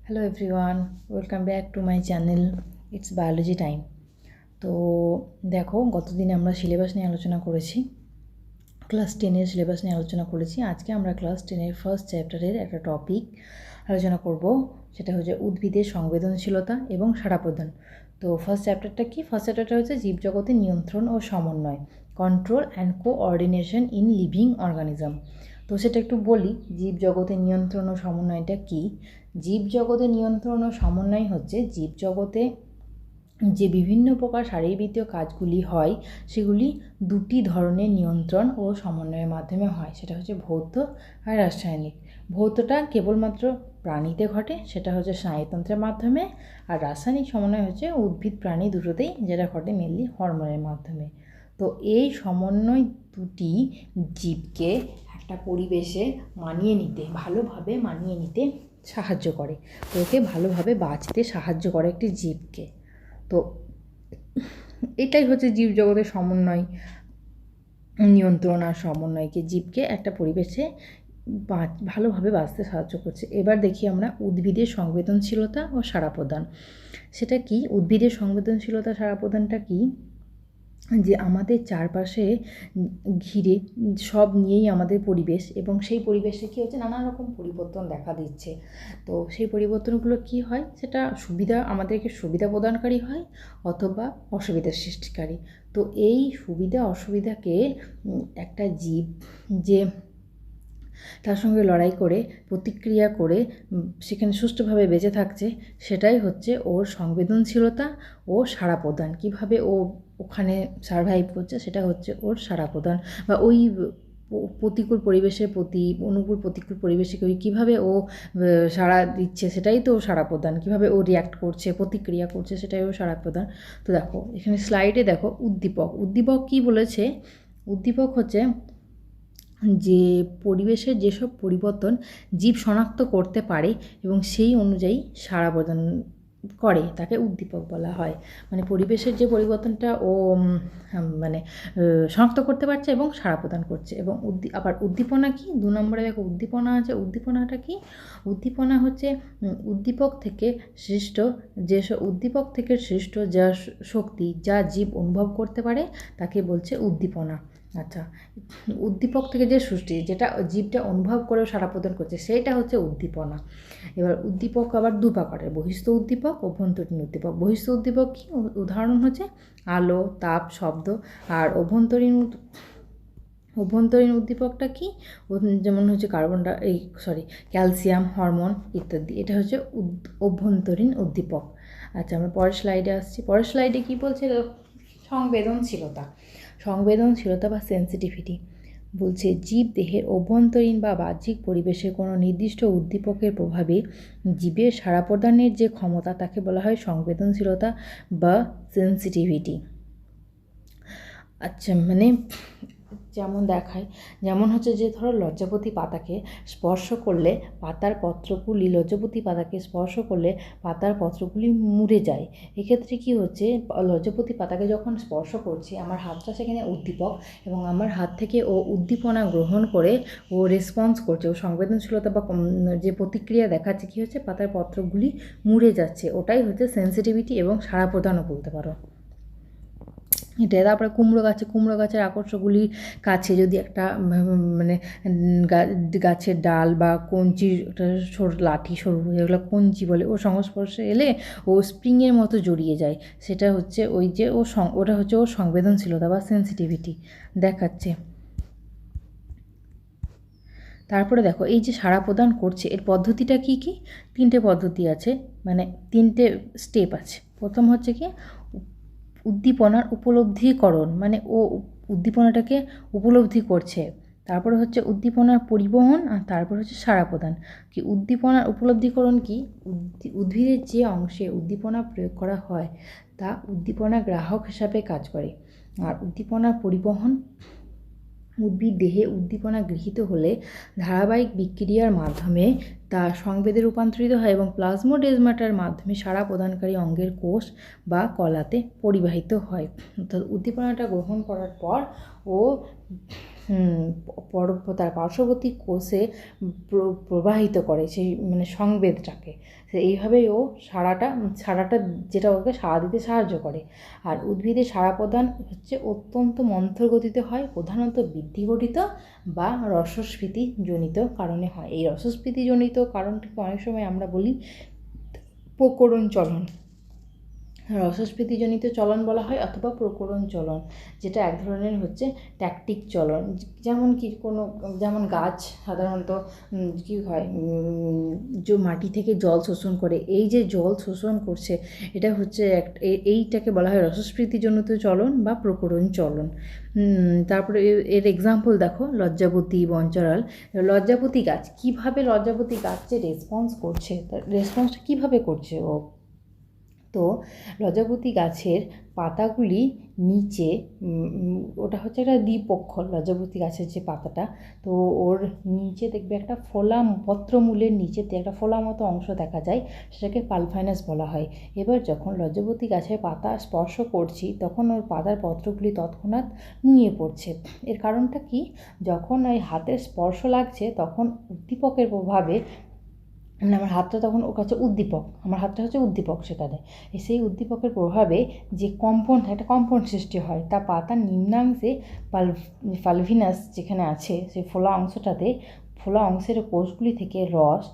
Hello everyone, welcome back to my channel. It's biology time. তো দেখো, গতদিনে আমরা syllabus নিয়ে আলোচনা করেছি, ক্লাস 10-এর সিলেবাস নিয়ে আলোচনা করেছি। আজকে আমরা ক্লাস 10-এর ফার্স্ট চ্যাপ্টারের একটা টপিক আলোচনা করব, সেটা হচ্ছে উদ্ভিদের সংবেদনশীলতা এবং সাড়া প্রদান। তো ফার্স্ট চ্যাপ্টারটা কি? ফার্স্ট চ্যাপ্টারটা হচ্ছে জীবজগতের নিয়ন্ত্রণ ও সমন্বয়, control and coordination in living organism. তো সেটা একটু বলি, জীবজগতের নিয়ন্ত্রণ ও সমন্বয়টা কী। জীবজগতের নিয়ন্ত্রণ ও সমন্বয় হচ্ছে জীবজগতে যে বিভিন্ন প্রকার শারীরবৃত্তীয় কাজগুলি হয় সেগুলি দুটি ধরনের নিয়ন্ত্রণ ও সমন্বয়ের মাধ্যমে হয়। সেটা হচ্ছে ভৌত আর রাসায়নিক। ভৌতটা কেবলমাত্র প্রাণীতে ঘটে, সেটা হচ্ছে স্নায়ুতন্ত্রের মাধ্যমে। আর রাসায়নিক সমন্বয় হচ্ছে উদ্ভিদ প্রাণী দুটোতেই, যেটা ঘটে মেনলি হরমোনের মাধ্যমে। তো এই সমন্বয় দুটি জীবকে একটা পরিবেশে মানিয়ে নিতে, ভালোভাবে মানিয়ে নিতে সাহায্য করে। ওকে ভালোভাবে বাঁচতে সাহায্য করে একটি জীবকে। তো এটাই হচ্ছে জীবজগতের সমন্বয়, নিয়ন্ত্রণ আর সমন্বয়কে জীবকে একটা পরিবেশে ভালোভাবে বাঁচতে সাহায্য করছে। এবার দেখি আমরা উদ্ভিদের সংবেদনশীলতা ও সাড়া প্রদান। সেটা কি? উদ্ভিদের সংবেদনশীলতা সাড়া প্রদানটা কি? যে আমাদের চারপাশে ঘিরে সব নিয়েই আমাদের পরিবেশ, এবং সেই পরিবেশে কী হচ্ছে, নানা রকম পরিবর্তন দেখা দিচ্ছে। তো সেই পরিবর্তনগুলো কি হয়, সেটা আমাদেরকে সুবিধা প্রদানকারী হয় অথবা অসুবিধার সৃষ্টিকারী। তো এই সুবিধা অসুবিধাকে একটা জীব যে তার সঙ্গে লড়াই করে, প্রতিক্রিয়া করে সেখানে সুষ্ঠুভাবে বেঁচে থাকছে, সেটাই হচ্ছে ওর সংবেদনশীলতা ও সাড়া প্রদান। কীভাবে ও ওখানে সারভাইভ করছে, সেটা হচ্ছে ওর সাড়া প্রদান। বা ওই প্রতিকূল পরিবেশের প্রতি, অনুকূল প্রতিকূল পরিবেশে কীভাবে ও সাড়া দিচ্ছে, সেটাই তো সাড়া প্রদান। কীভাবে ও রিয়্যাক্ট করছে, প্রতিক্রিয়া করছে, সেটাই ও সাড়া প্রদান। তো দেখো এখানে স্লাইডে দেখো উদ্দীপক। উদ্দীপক কী বলেছে? উদ্দীপক হচ্ছে যে পরিবেশের যেসব পরিবর্তন জীব শনাক্ত করতে পারে এবং সেই অনুযায়ী সাড়া প্রদান করে, তাকে উদ্দীপক বলা হয়। মানে পরিবেশের যে পরিবর্তনটা ও মানে শনাক্ত করতে পারছে এবং সাড়া প্রদান করছে। এবং আবার উদ্দীপনা কি? 2 নম্বরে দেখো উদ্দীপনা আছে। উদ্দীপনাটা কি? উদ্দীপনা হচ্ছে উদ্দীপক থেকে সৃষ্ট উদ্দীপক থেকে সৃষ্ট যা শক্তি, যা জীব অনুভব করতে পারে, তাকে বলছে উদ্দীপনা। আচ্ছা, উদ্দীপক থেকে যে সৃষ্টি, যেটা জীবটা অনুভব করেও সাড়া প্রদান করছে, সেইটা হচ্ছে উদ্দীপনা। এবার উদ্দীপক আবার 2 প্রকারের, বহিস্থ উদ্দীপক, অভ্যন্তরীণ উদ্দীপক। বহিস্থ উদ্দীপক কি? উদাহরণ হচ্ছে আলো, তাপ, শব্দ। আর অভ্যন্তরীণ উদ্দীপকটা কি? যেমন হচ্ছে ক্যালসিয়াম, হরমোন ইত্যাদি। এটা হচ্ছে অভ্যন্তরীণ উদ্দীপক। আচ্ছা, আমরা পরের স্লাইডে আসছি। পরের স্লাইডে কী বলছে? সংবেদনশীলতা। সংবেদনশীলতা বা সেন্সিটিভিটি বলছে জীব দেহের অভ্যন্তরীণ বা বাহ্যিক পরিবেশে কোনো নির্দিষ্ট উদ্দীপকের প্রভাবে জীবের সাড়া প্রদানের যে ক্ষমতা, তাকে বলা হয় সংবেদনশীলতা বা সেন্সিটিভিটি। আচ্ছা, মানে যেমন হচ্ছে যে ধরো লজ্জাপতি পাতাকে স্পর্শ করলে লজ্জাপতি পাতাকে স্পর্শ করলে পাতার পত্রগুলি মুড়ে যায়। এক্ষেত্রে কি হচ্ছে, লজ্জাপতি পাতাকে যখন স্পর্শ করছি, আমার হাতটা সেখানে উদ্দীপক, এবং আমার হাত থেকে ও উদ্দীপনা গ্রহণ করে ও রেসপন্স করছে, ও সংবেদনশীলতা বা যে প্রতিক্রিয়া দেখাচ্ছে, কী হচ্ছে, পাতার পত্রগুলি মুড়ে যাচ্ছে। ওটাই হচ্ছে সেন্সিটিভিটি এবং সাড়া প্রদানও বলতে পারো এটা। তারপরে কুমড়ো গাছের আকর্ষকগুলির কাছে যদি একটা মানে গাছের ডাল বা কঞ্চি, সরু লাঠি, সরু যেগুলো কঞ্চি বলে, ওর সংস্পর্শে এলে ও স্প্রিংয়ের মতো জড়িয়ে যায়। সেটা হচ্ছে ওটা হচ্ছে ওর সংবেদনশীলতা বা সেন্সিটিভিটি দেখাচ্ছে। তারপরে দেখো, এই যে সাড়া প্রদান করছে, এর পদ্ধতিটা কী কী? 3টে পদ্ধতি আছে, মানে 3টে স্টেপ আছে। প্রথম হচ্ছে কি, উদ্দীপনার উপলব্ধিকরণ, মানে ও উদ্দীপনাটাকে উপলব্ধি করছে। তারপরে হচ্ছে উদ্দীপনার পরিবহন, আর তারপর হচ্ছে সাড়া প্রদান। কি উদ্দীপনার উপলব্ধিকরণ কি? উদ্ভিদের যে অংশে উদ্দীপনা প্রয়োগ করা হয় তা উদ্দীপনা গ্রাহক হিসাবে কাজ করে। আর উদ্দীপনার পরিবহন, উদ্ভিদ দেহে উদ্দীপনা গৃহীত হলে ধারাবাহিক বিক্রিয়ার মাধ্যমে তা সংবেদে রূপান্তরিত হয় এবং প্লাজমোডেজমাটার মাধ্যমে সাড়া প্রদানকারী অঙ্গের কোষ বা কলাতে পরিবাহিত হয়। অর্থাৎ উদ্দীপনাটা গ্রহণ করার পর ও তার পার্শ্ববর্তী কোষে প্রবাহিত করে সেই মানে সংবেদটাকে। এইভাবেই ও সাড়াটা যেটা ওকে সাড়া দিতে সাহায্য করে। আর উদ্ভিদের সাড়া প্রদান হচ্ছে অত্যন্ত মন্থর গতিতে হয়, প্রধানত বৃদ্ধিঘটিত বা রসস্ফীতিজনিত কারণে হয়। এই রসস্ফীতিজনিত কারণটিকে অনেক সময় আমরা বলি প্রকরণ চলন। রসস্ফীতিজনিত চলন বলা হয় অথবা প্রকরণ চলন, যেটা এক ধরনের হচ্ছে ট্যাকটিক চলন। যেমন গাছ সাধারণত কী হয়, যে মাটি থেকে জল শোষণ করে, এই যে জল শোষণ করছে এটা হচ্ছে এইটাকে বলা হয় রসস্ফীতিজনিত চলন বা প্রকরণ চলন। তারপরে এর এক্সাম্পল দেখো, লজ্জাবতী, বঞ্চরাল। লজ্জাবতী গাছ, কীভাবে লজ্জাবতী গাছ যে রেসপন্স করছে, তার রেসপন্সটা কীভাবে করছে ও, তো লজ্জাবতী গাছের পাতাগুলি নিচে, ওটা হচ্ছে একটা দ্বিপক্ষ, লজ্জাবতী গাছের যে পাতাটা, তো ওর নিচে দেখবে একটা পত্রমূলের নিচেতে একটা ফোলা মতো অংশ দেখা যায়, সেটাকে পালভাইনাস বলা হয়। এবার যখন লজ্জাবতী গাছের পাতা স্পর্শ করছি তখন ওর পাতার পত্রগুলি তৎক্ষণাৎ নুয়ে পড়ছে। এর কারণটা কি, যখন ওই হাতের স্পর্শ লাগছে তখন উদ্দীপকের প্রভাবে, মানে আমার হাতটা তখন ওর কাছে উদ্দীপক, আমার হাতটা হচ্ছে উদ্দীপক, সেখানে সেই উদ্দীপকের প্রভাবে যে একটা কম্পন সৃষ্টি হয়, তা পাতার নিম্নাংশে পালভিনাস যেখানে আছে সেই ফোলা অংশের কোষগুলি থেকে রস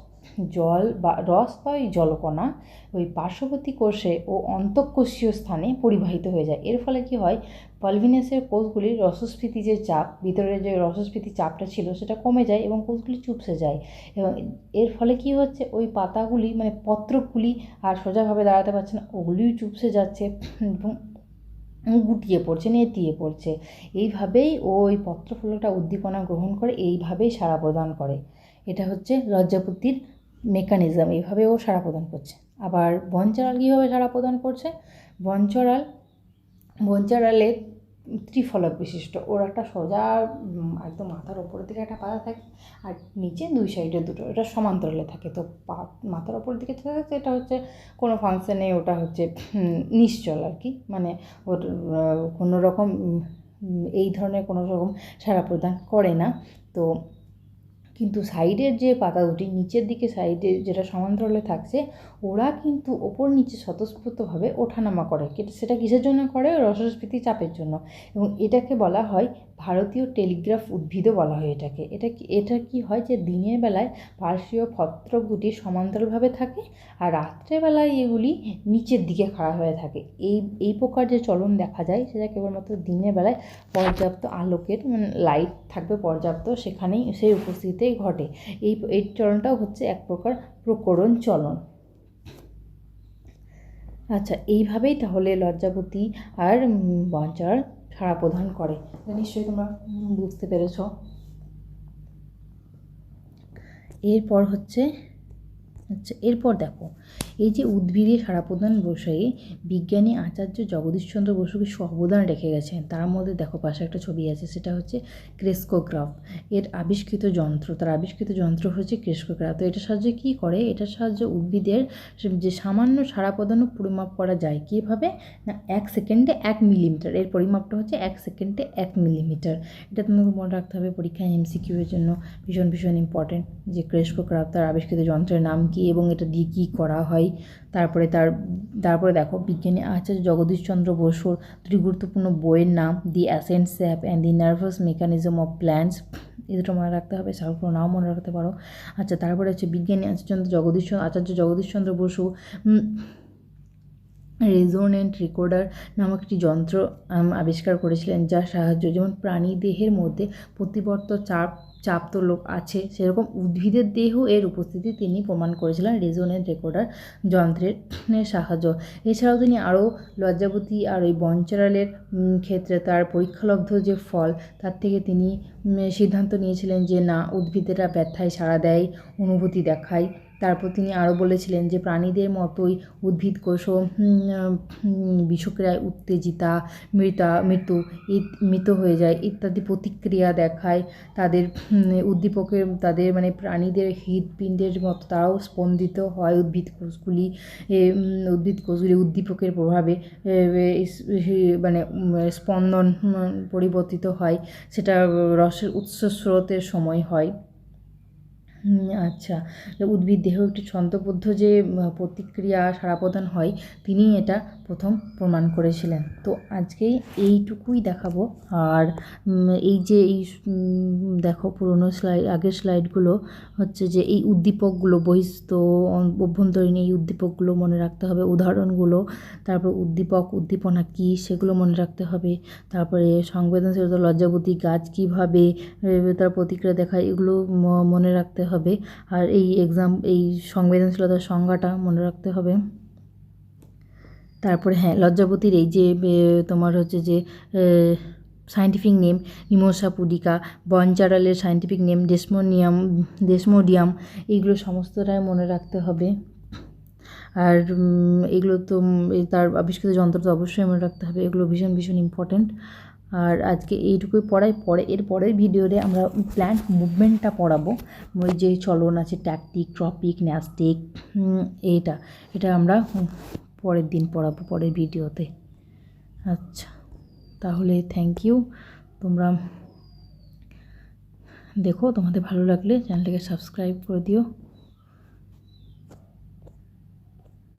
বা ওই জলকণা ওই পার্শ্ববর্তী কোষে ও অন্তঃকোষীয় স্থানে পরিবাহিত হয়ে যায়। এর ফলে কি হয়, পালভিনাসের কোষগুলির রসস্ফীতি যে চাপ, ভিতরে যে রসস্ফীতি চাপটা ছিল সেটা কমে যায় এবং কোষগুলি চুপসে যায়। এবং এর ফলে কি হচ্ছে, ওই পাতাগুলি মানে পত্রগুলি আর সোজাভাবে দাঁড়াতে পারছে না, ওগুলিও চুপসে যাচ্ছে এবং গুটিয়ে পড়ছে, নেতিয়ে পড়ছে। এইভাবেই ওই পত্রফলকটা উদ্দীপনা গ্রহণ করে, এইভাবেই সাড়া প্রদান করে। এটা হচ্ছে লজ্জাপতির মেকানিজম, এইভাবে ও সাড়া প্রদান করছে। আবার বঞ্চরাল কীভাবে সাড়া প্রদান করছে, বঞ্চরালের ত্রিফলক বিশিষ্ট, ওর একটা সোজা একদম মাথার ওপরের দিকে একটা পাতা থাকে আর নিচে দুই সাইডে দুটো, এটা সমান্তরালে থাকে। তো মাথার ওপরের দিকে থাকে এটা হচ্ছে কোনো ফাংশানে, ওটা হচ্ছে নিশ্চল আর কি, মানে ওর কোনো রকম এই ধরনের কোনো রকম সাড়া প্রদান করে না। তো কিন্তু সাইডের যে পাতা দুটি নিচের দিকে সাইডে যেটা সমান্তরালে থাকছে, ওরা কিন্তু ওপর নিচে স্বতঃস্ফূর্তভাবে ওঠানামা করে। সেটা কিসের জন্য করে, রসস্ফীতি চাপের জন্য। এবং এটাকে বলা হয় ভারতীয় টেলিগ্রাফ উদ্ভিদও বলা হয় এটাকে। এটা কি হয় যে দিনের বেলায় পার্শ্বীয় পত্রগুটি সমান্তরালভাবে থাকে আর রাত্রেবেলায় এগুলি নিচের দিকে খাড়া হয়ে থাকে। এই প্রকার যে চলন দেখা যায় সেটা কেবলমাত্র দিনের বেলায় পর্যাপ্ত আলোকের মানে লাইট থাকবে পর্যাপ্ত, সেখানেই সেই উপস্থিতিতেই ঘটে। এই চলনটাও হচ্ছে এক প্রকার প্রকরণ চলন। আচ্ছা, এইভাবেই তাহলে লজ্জাবতী আর বঞ্চরাল সাড়া প্রদান করে। নিশ্চয়ই তোমরা বুঝতে পেরেছ। এরপর দেখো, এই যে উদ্ভিদের সাড়া প্রদান বিষয়ে বিজ্ঞানী আচার্য জগদীশচন্দ্র বসু কিছু অবদান রেখে গেছেন। তার মধ্যে দেখো পাশে একটা ছবি আছে, সেটা হচ্ছে ক্রেস্কোগ্রাফ। তার আবিষ্কৃত যন্ত্র হচ্ছে ক্রেস্কোগ্রাফ। তো এটার সাহায্যে কী করে, এটার সাহায্যে উদ্ভিদের যে সামান্য সাড়া প্রদানও পরিমাপ করা যায়। কীভাবে না, 1 সেকেন্ডে 1 মিলিমিটার, এর পরিমাপটা হচ্ছে 1 সেকেন্ডে 1 মিলিমিটার। এটা তোমাকে মনে রাখতে হবে, পরীক্ষায় MCQ এর জন্য ভীষণ ইম্পর্টেন্ট, যে ক্রেস্কোগ্রাফ তার আবিষ্কৃত যন্ত্রের নাম কী এবং এটা দিয়ে কী করা হয়। তারপরে দেখো, বিজ্ঞানী আচার্য জগদীশচন্দ্র বসুর দুটি গুরুত্বপূর্ণ বইয়ের নাম, the ascent sap and the nervous mechanism of plants. এই দুটো মনে রাখতে হবে, সালগুলো নাও মনে রাখতে পারো। আচ্ছা, তারপরে হচ্ছে বিজ্ঞানী আচার্য জগদীশচন্দ্র বসু রেজোনেন্ট রেকর্ডার নামক একটি যন্ত্র আবিষ্কার করেছিলেন, যার সাহায্য যেমন প্রাণী দেহের মধ্যে প্রতিবর্ত চাপ তো আছে, সেরকম উদ্ভিদের দেহ এর উপস্থিতি তিনি প্রমাণ করেছিলেন রেজোনেন্ট রেকর্ডার যন্ত্রের সাহায্য। এছাড়াও তিনি আরও লজ্জাবতী আর ওই বঞ্চরালের ক্ষেত্রে তার পরীক্ষালব্ধ যে ফল, তার থেকে তিনি সিদ্ধান্ত নিয়েছিলেন যে না, উদ্ভিদেরা ব্যথায় সাড়া দেয়, অনুভূতি দেখায়, তারপর তিনি আরও বলেছিলেন যে প্রাণীদের মতোই উদ্ভিদ কোষও বিষক্রিয়ায় উত্তেজিতা, মৃত হয়ে যায় ইত্যাদি প্রতিক্রিয়া দেখায়। তাদের উদ্দীপকের তাদের মানে প্রাণীদের হৃৎপিণ্ডের মতো তারাও স্পন্দিত হয়। উদ্ভিদ কোষগুলি উদ্দীপকের প্রভাবে মানে স্পন্দন পরিবর্তিত হয়, সেটা রসের উৎস স্রোতের সময় হয়। আচ্ছা, উদ্ভিদ দেহ একটি ছন্দবদ্ধ যে প্রতিক্রিয়া সাড়া প্রদান হয়, তিনি এটা প্রথম প্রমাণ করেছিলেন। তো আজকেই এইটুকুই দেখাবো। আর এই দেখো পুরোনো আগের স্লাইডগুলো হচ্ছে যে এই উদ্দীপকগুলো বহিস্থ অভ্যন্তরীণ এই উদ্দীপকগুলো মনে রাখতে হবে, উদাহরণগুলো, তারপর উদ্দীপনা কী সেগুলো মনে রাখতে হবে, তারপরে সংবেদনশীলতা, লজ্জাবতী গাছ কীভাবে তার প্রতিক্রিয়া দেখায় এগুলো মনে রাখতে হবে। আর এই সংবেদনশীলতার সংজ্ঞাটা মনে রাখতে হবে। তারপরে লজ্জাবতীর এই যে তোমার হচ্ছে যে সায়েন্টিফিক নেম মিমোসা পুডিকা, বনচারালের সায়েন্টিফিক নেম ডেসমোডিয়াম, এইগুলো সমস্তটাই মনে রাখতে হবে। আর এগুলো তো তার আবিষ্কৃত যন্ত্র তো অবশ্যই মনে রাখতে হবে, এগুলো ভীষণ ভীষণ ইম্পর্ট্যান্ট। আর আজকে এইটুকুই পড়াই। এর পরের ভিডিওতে আমরা প্ল্যান্ট মুভমেন্টটা পড়াবো, ওই যে চলন আছে ট্যাকটিক, ট্রপিক, ন্যাস্টিক, এটা আমরা পরের দিন পড়াবো পরের ভিডিওতে। আচ্ছা, তাহলে থ্যাংক ইউ। তোমরা দেখো, তোমাদের ভালো লাগলে চ্যানেলটাকে সাবস্ক্রাইব করে দিও।